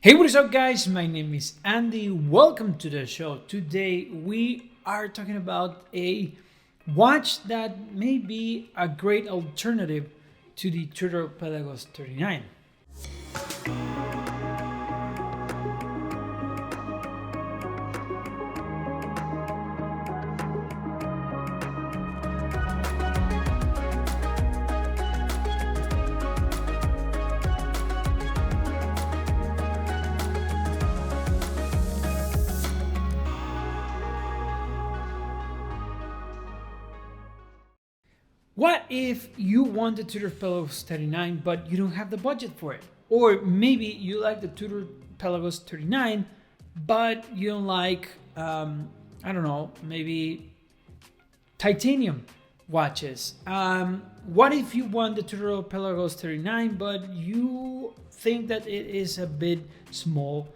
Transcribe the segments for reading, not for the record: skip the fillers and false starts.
Hey, what is up guys? My name is Andy. Welcome to the show. Today we are talking about a watch that may be a great alternative to the Tudor Pelagos 39. What if you want the Tudor Pelagos 39 but you don't have the budget for it? Or maybe you like the Tudor Pelagos 39 but you don't like, I don't know, maybe titanium watches. What if you want the Tudor Pelagos 39 but you think that it is a bit small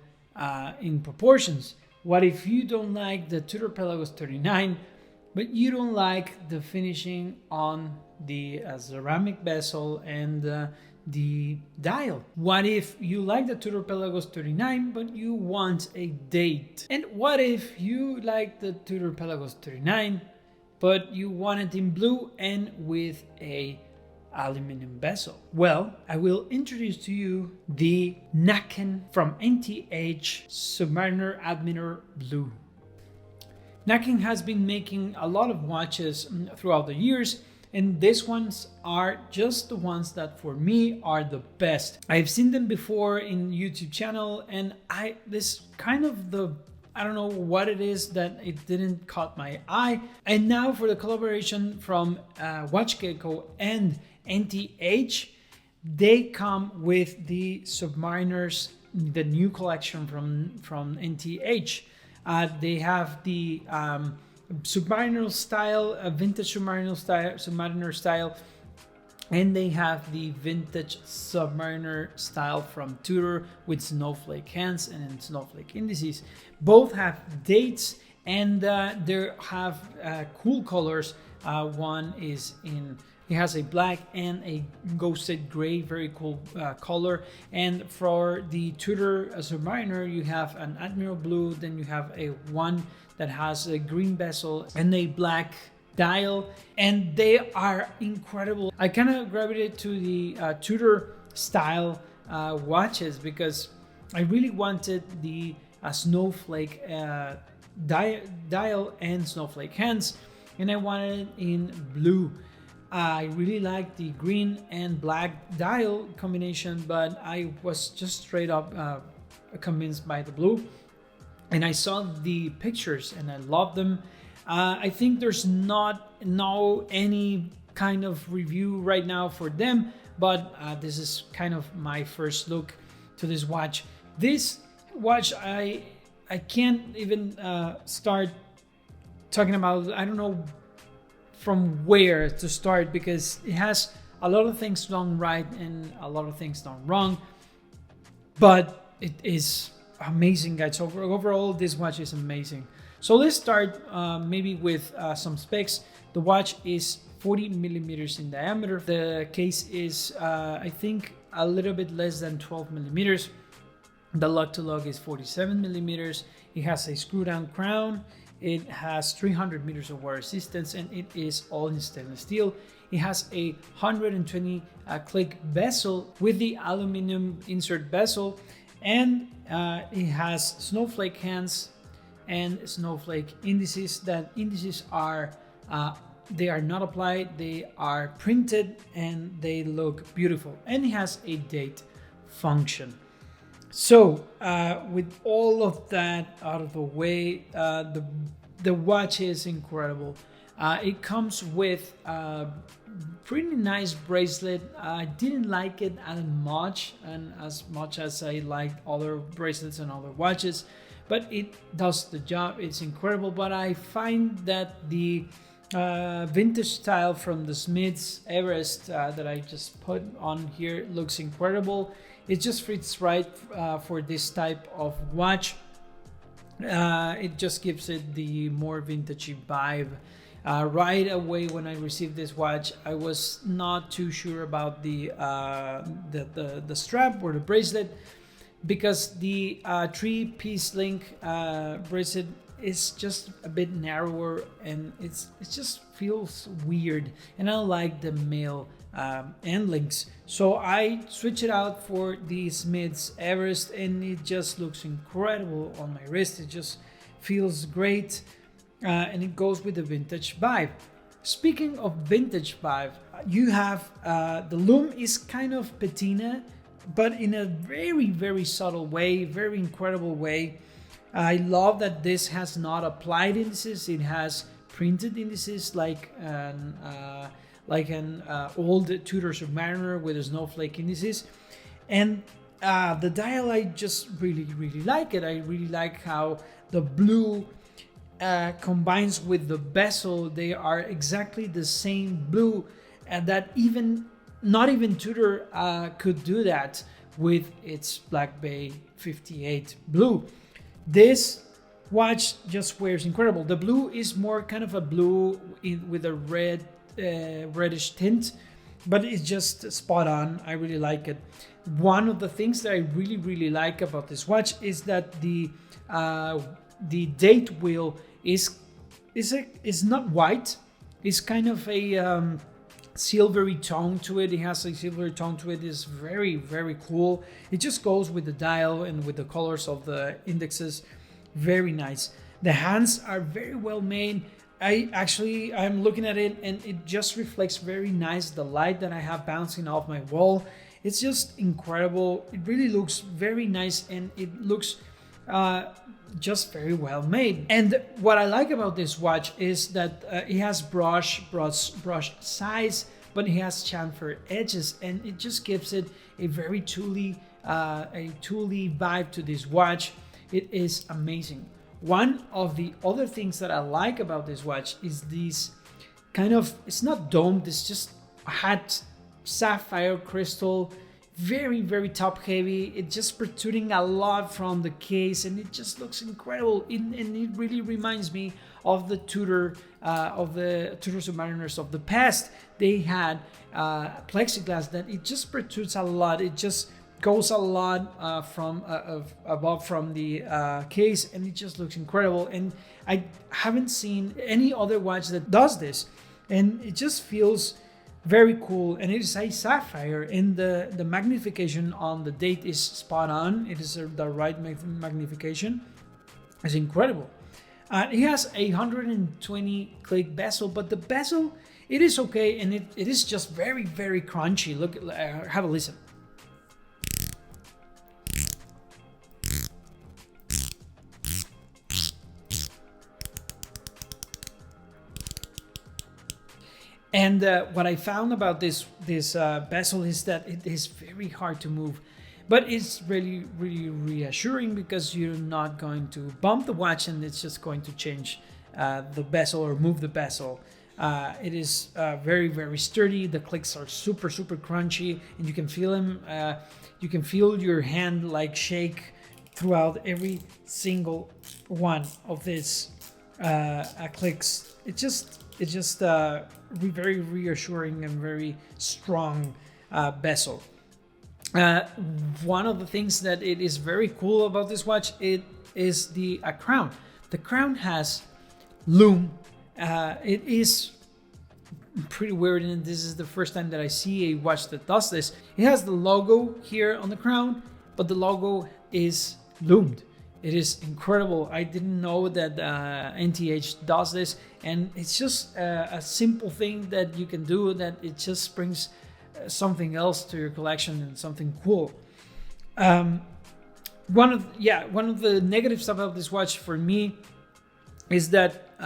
in proportions? What if you don't like the Tudor Pelagos 39 but you don't like the finishing on the ceramic bezel and the dial? What if you like the Tudor Pelagos 39 but you want a date? And what if you like the Tudor Pelagos 39 but you want it in blue and with a aluminum bezel? Well, I will introduce to you the NACKEN from NTH Submariner Admiral Blue. NACKEN has been making a lot of watches throughout the years, and these ones are just the ones that for me are the best. I've seen them before in YouTube channel, and this kind of I don't know what it is that it didn't caught my eye. And now for the collaboration from WatchGecko and NTH, they come with the Submariners, the new collection from NTH. They have the Submariner style, vintage Submariner style, and they have the vintage Submariner style from Tudor with snowflake hands and snowflake indices. Both have dates and they have cool colors. One is it has a black and a ghosted gray, very cool color. And for the Tudor Submariner, you have an Admiral Blue, then you have a one that has a green bezel and a black dial, and they are incredible. I kind of gravitated to the Tudor style watches because I really wanted the snowflake dial and snowflake hands, and I wanted it in blue. I really like the green and black dial combination, but I was just straight up convinced by the blue. And I saw the pictures and I love them. I think there's not any kind of review right now for them, but this is kind of my first look to this watch. This watch, I can't even start talking about, I don't know from where to start, because it has a lot of things done right and a lot of things done wrong, but it is amazing, guys. So overall, this watch is amazing. So let's start maybe with some specs. The watch is 40 millimeters in diameter. The case is I think a little bit less than 12 millimeters. The lug to lug is 47 millimeters. It has a screw down crown. It has 300 meters of water resistance, and it is all in stainless steel. It has a 120 click bezel with the aluminum insert bezel, and it has snowflake hands and snowflake indices. That indices are they are not applied, they are printed, and they look beautiful. And it has a date function. So with all of that out of the way, the watch is incredible. It comes with a pretty nice bracelet. I didn't like it as much as I liked other bracelets and other watches, but it does the job. It's incredible. But I find that the vintage style from the Smith's Everest that I just put on here looks incredible. It just fits right for this type of watch. It just gives it the more vintagey vibe. Right away when I received this watch, I was not too sure about the strap or the bracelet. because the three-piece link bracelet is just a bit narrower, and it just feels weird, and I don't like the male end links. So I switch it out for the Smith's Everest, and it just looks incredible on my wrist. It just feels great, and it goes with the vintage vibe. Speaking of vintage vibe, you have the loom is kind of patina, but in a very, very subtle way, very incredible way. I love that this has not applied indices; it has printed indices like an old Tudor Submariner with a snowflake indices. And the dial, I just really, really like it. I really like how the blue combines with the bezel. They are exactly the same blue, and that not even Tudor could do that with its Black Bay 58 blue. This watch just wears incredible. The blue is more kind of a blue with a reddish tint, but it's just spot on. I really like it. One of the things that I really, really like about this watch is that the date wheel is not white. It's kind of a silvery tone to it. It has a silvery tone to it. It's very, very cool. It just goes with the dial and with the colors of the indexes. Very nice. The hands are very well made. I'm looking at it, and it just reflects very nice the light that I have bouncing off my wall. It's just incredible. It really looks very nice, and it looks just very well made. And what I like about this watch is that it has brush size, but it has chamfer edges, and it just gives it a very tooly vibe to this watch. It is amazing. One of the other things that I like about this watch is this kind of, it's not domed, it's just had sapphire crystal, very, very top heavy. It's just protruding a lot from the case, and it just looks incredible. And it really reminds me of the Tudor Submariners of the past. They had plexiglass that it just protrudes a lot. It just goes a lot from above from the case, and it just looks incredible. And I haven't seen any other watch that does this, and it just feels very cool. And it is a sapphire, and the magnification on the date is spot on. It is the right magnification. It's incredible. It has a 120 click bezel, but the bezel, it is okay, and it is just very, very crunchy. Look, have a listen. And what I found about this bezel is that it is very hard to move, but it's really, really reassuring because you're not going to bump the watch and it's just going to change the bezel or move the bezel. It is very, very sturdy. The clicks are super, super crunchy, and you can feel them. You can feel your hand like shake throughout every single one of these clicks. It's just very reassuring and very strong bezel. One of the things that it is very cool about this watch, it is the crown. The crown has loom. It is pretty weird, and this is the first time that I see a watch that does this. It has the logo here on the crown, but the logo is loomed. It is incredible. I didn't know that NTH does this, and it's just a simple thing that you can do that it just brings something else to your collection and something cool. One of the negatives about this watch for me is that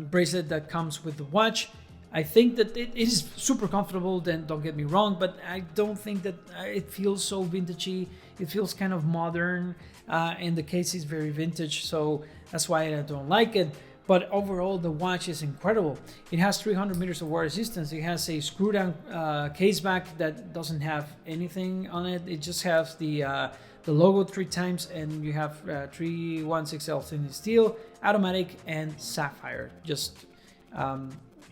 bracelet that comes with the watch. I think that it is super comfortable, then don't get me wrong, but I don't think that it feels so vintagey. It feels kind of modern, and the case is very vintage, so that's why I don't like it. But overall, the watch is incredible. It has 300 meters of wear resistance. It has a screw-down case back that doesn't have anything on it. It just has the logo 3 times, and you have 316L stainless steel, automatic, and sapphire. Just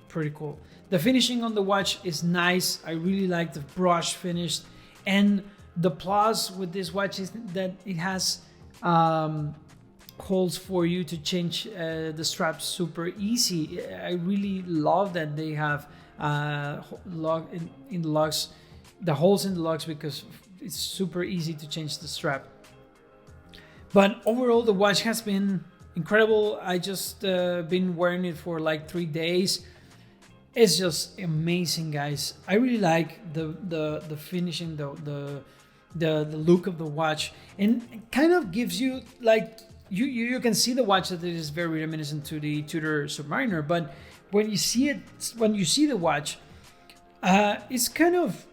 pretty cool. The finishing on the watch is nice. I really like the brush finish, and The plus with this watch is that it has holes for you to change the straps super easy. I really love that they have in the lugs, the holes in the lugs, because it's super easy to change the strap. But overall, the watch has been incredible. I just been wearing it for like 3 days. It's just amazing, guys. I really like the finishing, the look of the watch, and it kind of gives you like you can see the watch that it is very reminiscent to the Tudor Submariner. But when you see it, when you see the watch, it's kind of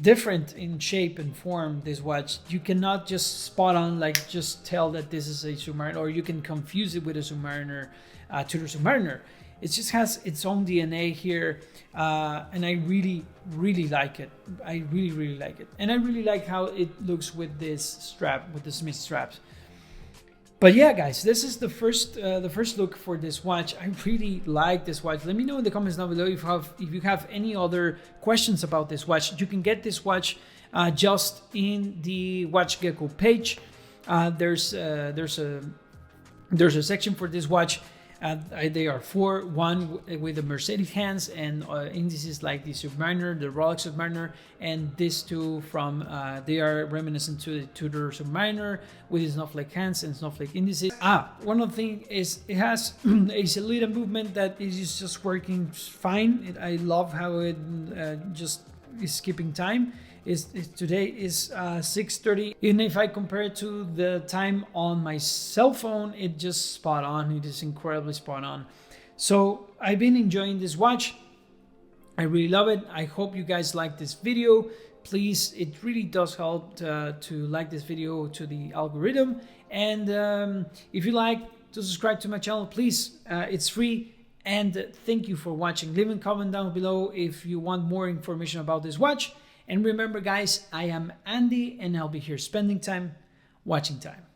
different in shape and form. This watch, you cannot just spot on like just tell that this is a Submariner, or you can confuse it with a Submariner, Tudor Submariner. It just has its own DNA here, and I really like it. I really like it, and I really like how it looks with this strap, with the Smith straps. But yeah, guys, this is the first look for this watch. I really like this watch. Let me know in the comments down below if you have any other questions about this watch. You can get this watch just in the WatchGecko page. There's a section for this watch. They are four: one with the Mercedes hands and indices like the Submariner, the Rolex Submariner, and these two from they are reminiscent to the Tudor Submariner with its snowflake hands and snowflake indices. One other thing is it has a Celita movement that is just working fine. I love how it just is keeping time. Today is 6:30. Even if I compare it to the time on my cell phone, it just spot on. It is incredibly spot on. So I've been enjoying this watch. I really love it. I hope you guys like this video. Please, it really does help to like this video to the algorithm. And if you like to subscribe to my channel, please, it's free. And thank you for watching. Leave a comment down below if you want more information about this watch. And remember, guys, I am Andy, and I'll be here spending time, watching time.